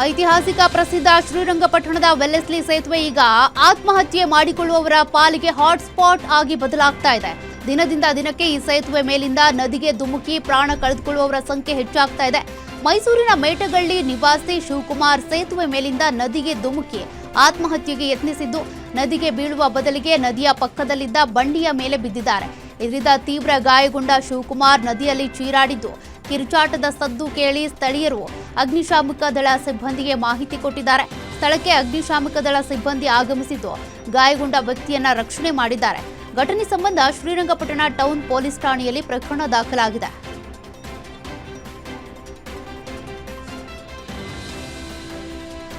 ಐತಿಹಾಸಿಕ ಪ್ರಸಿದ್ಧ ಶ್ರೀರಂಗಪಟ್ಟಣದ ವೆಲ್ಲೆಸ್ಲಿ ಸೇತುವೆ ಈಗ ಆತ್ಮಹತ್ಯೆ ಮಾಡಿಕೊಳ್ಳುವವರ ಪಾಲಿಗೆ ಹಾಟ್ಸ್ಪಾಟ್ ಆಗಿ ಬದಲಾಗ್ತಾ ಇದೆ. ದಿನದಿಂದ ದಿನಕ್ಕೆ ಈ ಸೇತುವೆ ಮೇಲಿಂದ ನದಿಗೆ ಧುಮುಕಿ ಪ್ರಾಣ ಕಳೆದುಕೊಳ್ಳುವವರ ಸಂಖ್ಯೆ ಹೆಚ್ಚಾಗ್ತಾ ಇದೆ. ಮೈಸೂರಿನ ಮೇಟಗಳ್ಳಿ ನಿವಾಸಿ ಶಿವಕುಮಾರ್ ಸೇತುವೆ ಮೇಲಿಂದ ನದಿಗೆ ಧುಮುಕಿ ಆತ್ಮಹತ್ಯೆಗೆ ಯತ್ನಿಸಿದ್ದು, ನದಿಗೆ ಬೀಳುವ ಬದಲಿಗೆ ನದಿಯ ಪಕ್ಕದಲ್ಲಿದ್ದ ಬಂಡಿಯ ಮೇಲೆ ಬಿದ್ದಿದ್ದಾರೆ. ಇದರಿಂದ ತೀವ್ರ ಗಾಯಗೊಂಡ ಶಿವಕುಮಾರ್ ನದಿಯಲ್ಲಿ ಚೀರಾಡಿದ್ದು, ಕಿರುಚಾಟದ ಸದ್ದು ಕೇಳಿ ಸ್ಥಳೀಯರು ಅಗ್ನಿಶಾಮಕ ದಳ ಸಿಬ್ಬಂದಿಗೆ ಮಾಹಿತಿ ಕೊಟ್ಟಿದ್ದಾರೆ. ಸ್ಥಳಕ್ಕೆ ಅಗ್ನಿಶಾಮಕ ದಳ ಸಿಬ್ಬಂದಿ ಆಗಮಿಸಿದ್ದು, ಗಾಯಗೊಂಡ ವ್ಯಕ್ತಿಯನ್ನ ರಕ್ಷಣೆ ಮಾಡಿದ್ದಾರೆ. ಘಟನೆ ಸಂಬಂಧ ಶ್ರೀರಂಗಪಟ್ಟಣ ಟೌನ್ ಪೊಲೀಸ್ ಠಾಣೆಯಲ್ಲಿ ಪ್ರಕರಣ ದಾಖಲಾಗಿದೆ.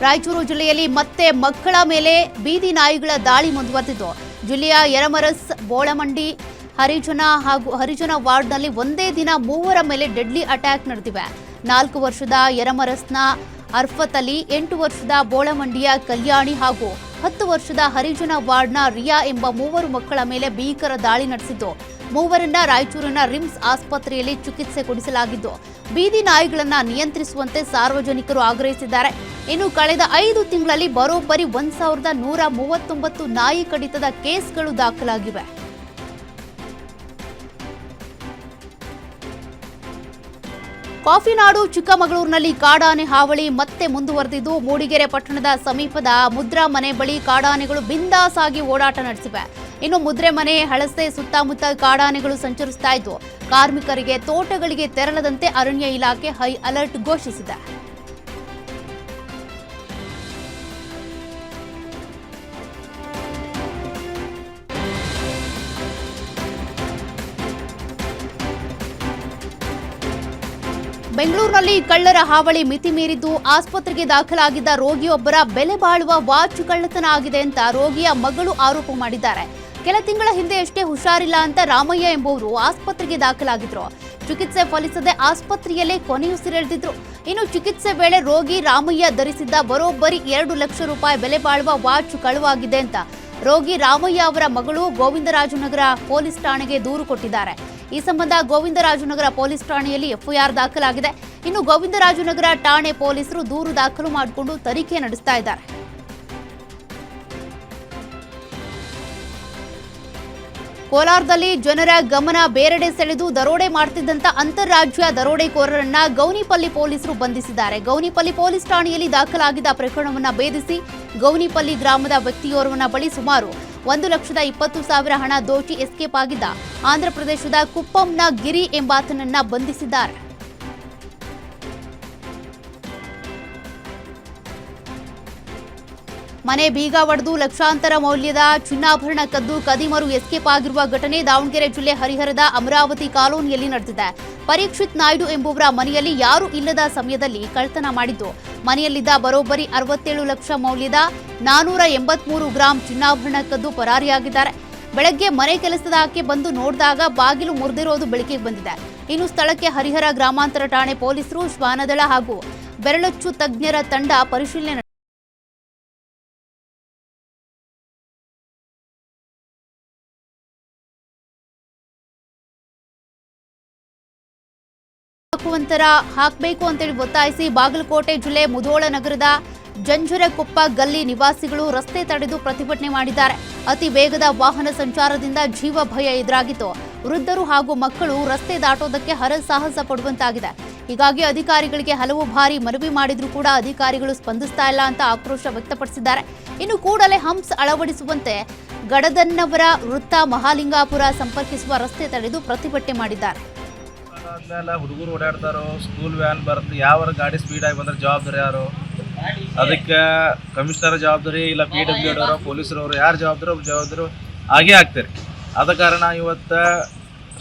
ರಾಯಚೂರು ಜಿಲ್ಲೆಯಲ್ಲಿ ಮತ್ತೆ ಮಕ್ಕಳ ಮೇಲೆ ಬೀದಿ ನಾಯಿಗಳ ದಾಳಿ ಮುಂದುವರೆದಿದ್ದು, ಜಿಲ್ಲೆಯ ಯರಮರಸ್, ಬೋಳಮಂಡಿ, ಹರಿಜನ ವಾರ್ಡ್ನಲ್ಲಿ ಒಂದೇ ದಿನ 3 ಮೇಲೆ ಡೆಡ್ಲಿ ಅಟ್ಯಾಕ್ ನಡೆದಿವೆ. 4 ವರ್ಷದ ಯರಮರಸ್ನ ಅರ್ಫತ್ ಅಲಿ, 8 ವರ್ಷದ ಬೋಳಮಂಡಿಯ ಕಲ್ಯಾಣಿ ಹಾಗೂ 10 ವರ್ಷದ ಹರಿಜನ ವಾರ್ಡ್ನ ರಿಯಾ ಎಂಬ 3 ಮಕ್ಕಳ ಮೇಲೆ ಭೀಕರ ದಾಳಿ ನಡೆಸಿದ್ದು, 3ರನ್ನ ರಾಯಚೂರಿನ ರಿಮ್ಸ್ ಆಸ್ಪತ್ರೆಯಲ್ಲಿ ಚಿಕಿತ್ಸೆ ಕೊಡಿಸಲಾಗಿದ್ದು, ಬೀದಿ ನಾಯಿಗಳನ್ನು ನಿಯಂತ್ರಿಸುವಂತೆ ಸಾರ್ವಜನಿಕರು ಆಗ್ರಹಿಸಿದ್ದಾರೆ. ಇನ್ನು ಕಳೆದ 5 ತಿಂಗಳಲ್ಲಿ ಬರೋಬ್ಬರಿ 1139 ನಾಯಿ ಕಡಿತದ ಕೇಸ್ಗಳು ದಾಖಲಾಗಿವೆ. ಕಾಫಿನಾಡು ಚಿಕ್ಕಮಗಳೂರಿನಲ್ಲಿ ಕಾಡಾನೆ ಹಾವಳಿ ಮತ್ತೆ ಮುಂದುವರೆದಿದ್ದು, ಮೂಡಿಗೆರೆ ಪಟ್ಟಣದ ಸಮೀಪದ ಮುದ್ರಾ ಮನೆ ಬಳಿ ಕಾಡಾನೆಗಳು ಬಿಂದಾಸ್ ಆಗಿ ಓಡಾಟ ನಡೆಸಿವೆ. ಇನ್ನು ಮುದ್ರೆ ಮನೆ, ಹಳಸೆ ಸುತ್ತಮುತ್ತ ಕಾಡಾನೆಗಳು ಸಂಚರಿಸ್ತಾ ಇದ್ದು, ಕಾರ್ಮಿಕರಿಗೆ ತೋಟಗಳಿಗೆ ತೆರಳದಂತೆ ಅರಣ್ಯ ಇಲಾಖೆ ಹೈ ಅಲರ್ಟ್ ಘೋಷಿಸಿದೆ. ಬೆಂಗಳೂರಿನಲ್ಲಿ ಕಳ್ಳರ ಹಾವಳಿ ಮಿತಿ ಮೀರಿದ್ದು, ಆಸ್ಪತ್ರೆಗೆ ದಾಖಲಾಗಿದ್ದ ರೋಗಿಯೊಬ್ಬರ ಬೆಲೆ ಬಾಳುವ ವಾಚ್ ಕಳ್ಳತನ ಆಗಿದೆ ಅಂತ ರೋಗಿಯ ಮಗಳು ಆರೋಪ ಮಾಡಿದ್ದಾರೆ. ಕೆಲ ತಿಂಗಳ ಹಿಂದೆಯಷ್ಟೇ ಹುಷಾರಿಲ್ಲ ಅಂತ ರಾಮಯ್ಯ ಎಂಬುವರು ಆಸ್ಪತ್ರೆಗೆ ದಾಖಲಾಗಿದ್ರು. ಚಿಕಿತ್ಸೆ ಫಲಿಸದೆ ಆಸ್ಪತ್ರೆಯಲ್ಲೇ ಕೊನೆಯುಸಿರೆಳೆದಿದ್ರು. ಇನ್ನು ಚಿಕಿತ್ಸೆ ವೇಳೆ ರೋಗಿ ರಾಮಯ್ಯ ಧರಿಸಿದ್ದ ಬರೋಬ್ಬರಿ 2 ಲಕ್ಷ ರೂಪಾಯಿ ಬೆಲೆ ಬಾಳುವ ವಾಚ್ ಕಳುವಾಗಿದೆ ಅಂತ ರೋಗಿ ರಾಮಯ್ಯ ಅವರ ಮಗಳು ಗೋವಿಂದರಾಜನಗರ ಪೊಲೀಸ್ ಠಾಣೆಗೆ ದೂರು ಕೊಟ್ಟಿದ್ದಾರೆ. ಈ ಸಂಬಂಧ ಗೋವಿಂದರಾಜನಗರ ಪೊಲೀಸ್ ಠಾಣೆಯಲ್ಲಿ FIR ದಾಖಲಾಗಿದೆ. ಇನ್ನು ಗೋವಿಂದರಾಜನಗರ ಠಾಣೆ ಪೊಲೀಸರು ದೂರು ದಾಖಲು ಮಾಡಿಕೊಂಡು ತನಿಖೆ ನಡೆಸ್ತಾ ಇದ್ದಾರೆ. ಕೋಲಾರದಲ್ಲಿ ಜನರ ಗಮನ ಬೇರೆಡೆ ಸೆಳೆದು ದರೋಡೆ ಮಾಡ್ತಿದ್ದಂತ ಅಂತಾರಾಜ್ಯ ದರೋಡೆಕೋರರನ್ನ ಗೌನಿಪಲ್ಲಿ ಪೊಲೀಸರು ಬಂಧಿಸಿದ್ದಾರೆ. ಗೌನಿಪಲ್ಲಿ ಪೊಲೀಸ್ ಠಾಣೆಯಲ್ಲಿ ದಾಖಲಾಗಿದ್ದ ಪ್ರಕರಣವನ್ನ ಭೇದಿಸಿ ಗೌನಿಪಲ್ಲಿ ಗ್ರಾಮದ ವ್ಯಕ್ತಿಯೋರ್ವನ ಬಳಿ ಸುಮಾರು 1,20,000 ಹಣ ದೋಚಿ ಎಸ್ಕೇಪ್ ಆಗಿದ್ದ ಆಂಧ್ರಪ್ರದೇಶದ ಕುಪ್ಪಂನ ಗಿರಿ ಎಂಬಾತನನ್ನ ಬಂಧಿಸಿದ್ದಾರೆ. ಮನೆ ಬೀಗ ಒಡೆದು ಲಕ್ಷಾಂತರ ಮೌಲ್ಯದ ಚಿನ್ನಾಭರಣ ಕದ್ದು ಕದಿಮರು ಎಸ್ಕೇಪ್ ಆಗಿರುವ ಘಟನೆ ದಾವಣಗೆರೆ ಜಿಲ್ಲೆ ಹರಿಹರದ ಅಮರಾವತಿ ಕಾಲೋನಿಯಲ್ಲಿ ನಡೆದಿದೆ. ಪರೀಕ್ಷಿತ್ ನಾಯ್ಡು ಎಂಬುವರ ಮನೆಯಲ್ಲಿ ಯಾರೂ ಇಲ್ಲದ ಸಮಯದಲ್ಲಿ ಕಳ್ಳತನ ಮಾಡಿದ್ದು ಮನೆಯಲ್ಲಿದ್ದ ಬರೋಬ್ಬರಿ 67 ಲಕ್ಷ ಮೌಲ್ಯದ 483 ಗ್ರಾಂ ಚಿನ್ನಾಭರಣ ಕದ್ದು ಪರಾರಿಯಾಗಿದ್ದಾರೆ. ಬೆಳಗ್ಗೆ ಮನೆ ಕೆಲಸದ ಆಕೆ ಬಂದು ನೋಡಿದಾಗ ಬಾಗಿಲು ಮುರಿದಿರೋದು ಬೆಳಕಿಗೆ ಬಂದಿದೆ. ಇನ್ನು ಸ್ಥಳಕ್ಕೆ ಹರಿಹರ ಗ್ರಾಮಾಂತರ ಠಾಣೆ ಪೊಲೀಸರು, ಶ್ವಾನದಳ ಹಾಗೂ ಬೆರಳಚ್ಚು ತಜ್ಞರ ತಂಡ ಪರಿಶೀಲನೆ ಹಾಕಬೇಕು ಅಂತೇಳಿ ಒತ್ತಾಯಿಸಿ ಬಾಗಲಕೋಟೆ ಜಿಲ್ಲೆ ಮುಧೋಳ ನಗರದ ಜಂಜರಕೊಪ್ಪ ಗಲ್ಲಿ ನಿವಾಸಿಗಳು ರಸ್ತೆ ತಡೆದು ಪ್ರತಿಭಟನೆ ಮಾಡಿದ್ದಾರೆ. ಅತಿ ವೇಗದ ವಾಹನ ಸಂಚಾರದಿಂದ ಜೀವ ಭಯ ಎದುರಾಗಿತ್ತು. ವೃದ್ಧರು ಹಾಗೂ ಮಕ್ಕಳು ರಸ್ತೆ ದಾಟೋದಕ್ಕೆ ಹರಸಾಹಸ ಪಡುವಂತಾಗಿದೆ. ಹೀಗಾಗಿ ಅಧಿಕಾರಿಗಳಿಗೆ ಹಲವು ಬಾರಿ ಮನವಿ ಮಾಡಿದ್ರೂ ಕೂಡ ಅಧಿಕಾರಿಗಳು ಸ್ಪಂದಿಸ್ತಾ ಇಲ್ಲ ಅಂತ ಆಕ್ರೋಶ ವ್ಯಕ್ತಪಡಿಸಿದ್ದಾರೆ. ಇನ್ನು ಕೂಡಲೇ ಹಂಪ್ಸ್ ಅಳವಡಿಸುವಂತೆ ಗಡದನ್ನವರ ವೃತ್ತ ಮಹಾಲಿಂಗಾಪುರ ಸಂಪರ್ಕಿಸುವ ರಸ್ತೆ ತಡೆದು ಪ್ರತಿಭಟನೆ ಮಾಡಿದ್ದಾರೆ. ಆದ್ಮೇಲೆ ಹುಡುಗರು ಓಡಾಡ್ತಾರೋ, ಸ್ಕೂಲ್ ವ್ಯಾನ್ ಬರುತ್ತೆ, ಯಾವ ಗಾಡಿ ಸ್ಪೀಡಾಗಿ ಬಂದ್ರೆ ಜವಾಬ್ದಾರಿ ಯಾರು? ಅದಕ್ಕೆ ಕಮಿಷನರ್ ಜವಾಬ್ದಾರಿ, ಇಲ್ಲ PWD ಅವರು, ಪೊಲೀಸರವರು, ಯಾರು ಜವಾಬ್ದಾರಿ ಆಗೇ ಆಗ್ತಾರೆ. ಆದ ಕಾರಣ ಇವತ್ತು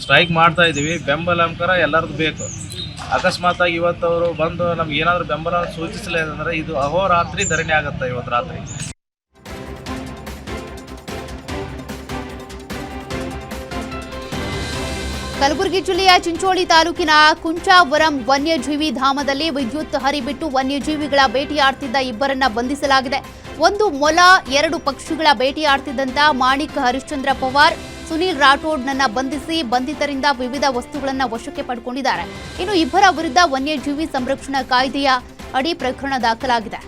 ಸ್ಟ್ರೈಕ್ ಮಾಡ್ತಾ ಇದ್ದೀವಿ. ಬೆಂಬಲ ಅಂಕರ ಎಲ್ಲರದ್ದು ಬೇಕು. ಅಕಸ್ಮಾತಾಗಿ ಇವತ್ತು ಅವರು ಬಂದು ನಮ್ಗೆ ಏನಾದರೂ ಬೆಂಬಲ ಸೂಚಿಸಲಿಲ್ಲ ಇದು ಅಹೋರಾತ್ರಿ ಧರಣಿ ಆಗುತ್ತೆ ಇವತ್ತು ರಾತ್ರಿ. ಕಲಬುರಗಿ ಜಿಲ್ಲೆಯ ಚಿಂಚೋಳಿ ತಾಲೂಕಿನ ಕುಂಚಾವರಂ ವನ್ಯಜೀವಿ ಧಾಮದಲ್ಲಿ ವಿದ್ಯುತ್ ಹರಿಬಿಟ್ಟು ವನ್ಯಜೀವಿಗಳ ಬೇಟೆಯಾಡ್ತಿದ್ದ ಇಬ್ಬರನ್ನ ಬಂಧಿಸಲಾಗಿದೆ. ಒಂದು ಮೊಲ, 2 ಪಕ್ಷಿಗಳ ಬೇಟೆಯಾಡ್ತಿದ್ದಂತ ಮಾಣಿಕ್ ಹರಿಶ್ಚಂದ್ರ ಪವಾರ್, ಸುನೀಲ್ ರಾಠೋಡ್ನನ್ನ ಬಂಧಿಸಿ ಬಂಧಿತರಿಂದ ವಿವಿಧ ವಸ್ತುಗಳನ್ನು ವಶಕ್ಕೆ ಪಡೆದುಕೊಂಡಿದ್ದಾರೆ. ಇನ್ನು ಇಬ್ಬರ ವಿರುದ್ಧ ವನ್ಯಜೀವಿ ಸಂರಕ್ಷಣಾ ಕಾಯ್ದೆಯ ಅಡಿ ಪ್ರಕರಣ ದಾಖಲಾಗಿದೆ.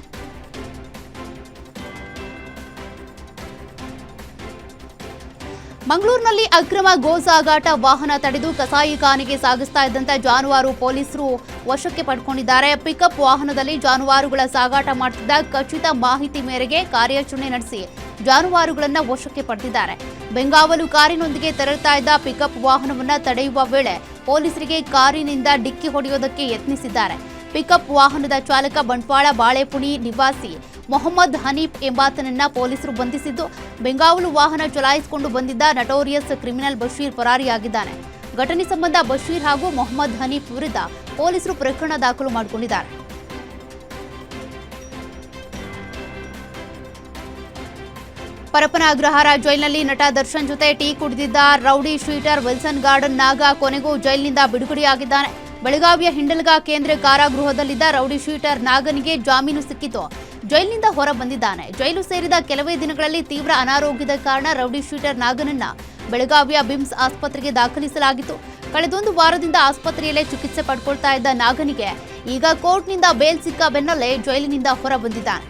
ಮಂಗಳೂರಿನಲ್ಲಿ ಅಕ್ರಮ ಗೋ ಸಾಗಾಟ ವಾಹನ ತಡೆದು ಕಸಾಯಿಖಾನೆಗೆ ಸಾಗಿಸ್ತಾ ಇದ್ದಂತ ಜಾನುವಾರು ಪೊಲೀಸರು ವಶಕ್ಕೆ ಪಡೆದುಕೊಂಡಿದ್ದಾರೆ. ಪಿಕಪ್ ವಾಹನದಲ್ಲಿ ಜಾನುವಾರುಗಳ ಸಾಗಾಟ ಮಾಡುತ್ತಿದ್ದ ಖಚಿತ ಮಾಹಿತಿ ಮೇರೆಗೆ ಕಾರ್ಯಾಚರಣೆ ನಡೆಸಿ ಜಾನುವಾರುಗಳನ್ನು ವಶಕ್ಕೆ ಪಡೆದಿದ್ದಾರೆ. ಬೆಂಗಾವಲು ಕಾರಿನೊಂದಿಗೆ ತೆರಳುತ್ತಾ ಇದ್ದ ಪಿಕಪ್ ವಾಹನವನ್ನು ತಡೆಯುವ ವೇಳೆ ಪೊಲೀಸರಿಗೆ ಕಾರಿನಿಂದ ಡಿಕ್ಕಿ ಹೊಡೆಯೋದಕ್ಕೆ ಯತ್ನಿಸಿದ್ದಾರೆ. ಪಿಕಪ್ ವಾಹನದ ಚಾಲಕ ಬಂಟ್ವಾಳ ಬಾಳೆಪುಣಿ ನಿವಾಸಿ ಮೊಹಮ್ಮದ್ ಹನೀಫ್ ಎಂಬಾತನನ್ನ ಪೊಲೀಸರು ಬಂಧಿಸಿದ್ದು, ಬೆಂಗಾವಲು ವಾಹನ ಚಲಾಯಿಸಿಕೊಂಡು ಬಂದಿದ್ದ ನಟೋರಿಯಸ್ ಕ್ರಿಮಿನಲ್ ಬಶೀರ್ ಪರಾರಿಯಾಗಿದ್ದಾನೆ. ಘಟನೆ ಸಂಬಂಧ ಬಶೀರ್ ಹಾಗೂ ಮೊಹಮ್ಮದ್ ಹನೀಫ್ ವಿರುದ್ಧ ಪೊಲೀಸರು ಪ್ರಕರಣ ದಾಖಲು ಮಾಡಿಕೊಂಡಿದ್ದಾರೆ. ಪರಪ್ಪನ ಅಗ್ರಹಾರ ಜೈಲಿನಲ್ಲಿ ನಟ ದರ್ಶನ್ ಜೊತೆ ಟೀ ಕುಡಿದಿದ್ದ rowdy sheeter Wilson Garden Naga ಕೊನೆಗೂ ಜೈಲಿನಿಂದ ಬಿಡುಗಡೆಯಾಗಿದ್ದಾನೆ. ಬೆಳಗಾವಿಯ ಹಿಂಡಲ್ಗ ಕೇಂದ್ರ ಕಾರಾಗೃಹದಲ್ಲಿದ್ದ ರೌಡಿ ಶೀಟರ್ ನಾಗನಿಗೆ ಜಾಮೀನು ಸಿಕ್ಕಿತು. ಜೈಲಿನಿಂದ ಹೊರ ಬಂದಿದ್ದಾನೆ. ಜೈಲು ಸೇರಿದ ಕೆಲವೇ ದಿನಗಳಲ್ಲಿ ತೀವ್ರ ಅನಾರೋಗ್ಯದ ಕಾರಣ ರೌಡಿ ಶೀಟರ್ ನಾಗನನ್ನ ಬೆಳಗಾವಿಯ ಬಿಮ್ಸ್ ಆಸ್ಪತ್ರೆಗೆ ದಾಖಲಿಸಲಾಗಿತ್ತು. ಕಳೆದೊಂದು ವಾರದಿಂದ ಆಸ್ಪತ್ರೆಯಲ್ಲೇ ಚಿಕಿತ್ಸೆ ಪಡ್ಕೊಳ್ತಾ ಇದ್ದ ನಾಗನಿಗೆ ಈಗ ಕೋರ್ಟ್ನಿಂದ ಬೇಲ್ ಸಿಕ್ಕ ಬೆನ್ನಲ್ಲೇ ಜೈಲಿನಿಂದ ಹೊರ ಬಂದಿದ್ದಾನೆ.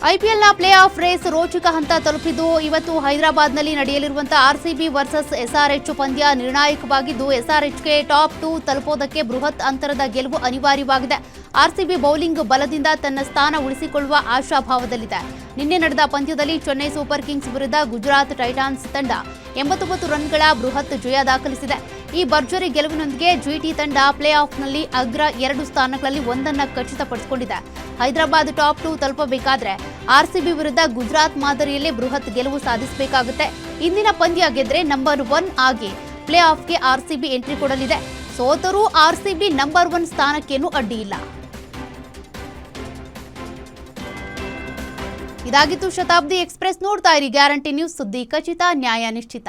ಐಪಿಎಲ್ನ ಪ್ಲೇ ಆಫ್ ರೇಸ್ ರೋಚಕ ಹಂತ ತಲುಪಿದ್ದು ಇವತ್ತು ಹೈದರಾಬಾದ್ನಲ್ಲಿ ನಡೆಯಲಿರುವಂತಹ RCB ವರ್ಸಸ್ SRH ಪಂದ್ಯ ನಿರ್ಣಾಯಕವಾಗಿದ್ದು SRHಗೆ ಟಾಪ್ 2 ತಲುಪೋದಕ್ಕೆ ಬೃಹತ್ ಅಂತರದ ಗೆಲುವು ಅನಿವಾರ್ಯವಾಗಿದೆ. RCB ಬೌಲಿಂಗ್ ಬಲದಿಂದ ತನ್ನ ಸ್ಥಾನ ಉಳಿಸಿಕೊಳ್ಳುವ ಆಶಾಭಾವದಲ್ಲಿದೆ. ನಿನ್ನೆ ನಡೆದ ಪಂದ್ಯದಲ್ಲಿ ಚೆನ್ನೈ ಸೂಪರ್ ಕಿಂಗ್ಸ್ ವಿರುದ್ಧ ಗುಜರಾತ್ ಟೈಟಾನ್ಸ್ ತಂಡ 89 ರನ್ಗಳ ಬೃಹತ್ ಜಯ ದಾಖಲಿಸಿದೆ. ಈ ಭರ್ಜರಿ ಗೆಲುವಿನೊಂದಿಗೆ GT ತಂಡ ಪ್ಲೇ ಆಫ್ನಲ್ಲಿ ಅಗ್ರ 2 ಸ್ಥಾನಗಳಲ್ಲಿ ಒಂದನ್ನು ಖಚಿತಪಡಿಸಿಕೊಂಡಿದೆ. ಹೈದರಾಬಾದ್ ಟಾಪ್ 2 ತಲುಪಬೇಕಾದ್ರೆ RCB ವಿರುದ್ಧ ಗುಜರಾತ್ ಮಾದರಿಯಲ್ಲೇ ಬೃಹತ್ ಗೆಲುವು ಸಾಧಿಸಬೇಕಾಗುತ್ತೆ. ಇಂದಿನ ಪಂದ್ಯ ಗೆದ್ರೆ ನಂಬರ್ 1 ಆಗಿ ಪ್ಲೇ ಆಫ್ಗೆ RCB ಎಂಟ್ರಿ ಕೊಡಲಿದೆ. ಸೋತರೂ RCB ನಂಬರ್ 1 ಸ್ಥಾನಕ್ಕೇನೂ ಅಡ್ಡಿಯಿಲ್ಲ. ಇದಾಗಿತ್ತು ಶತಾಬ್ದಿ ಎಕ್ಸ್‌ಪ್ರೆಸ್. ನೋಡ್ತಾ ಇರಿ ಗ್ಯಾರಂಟಿ ನ್ಯೂಸ್, ಸುದ್ದಿ ಖಚಿತ, ನ್ಯಾಯ ನಿಶ್ಚಿತ.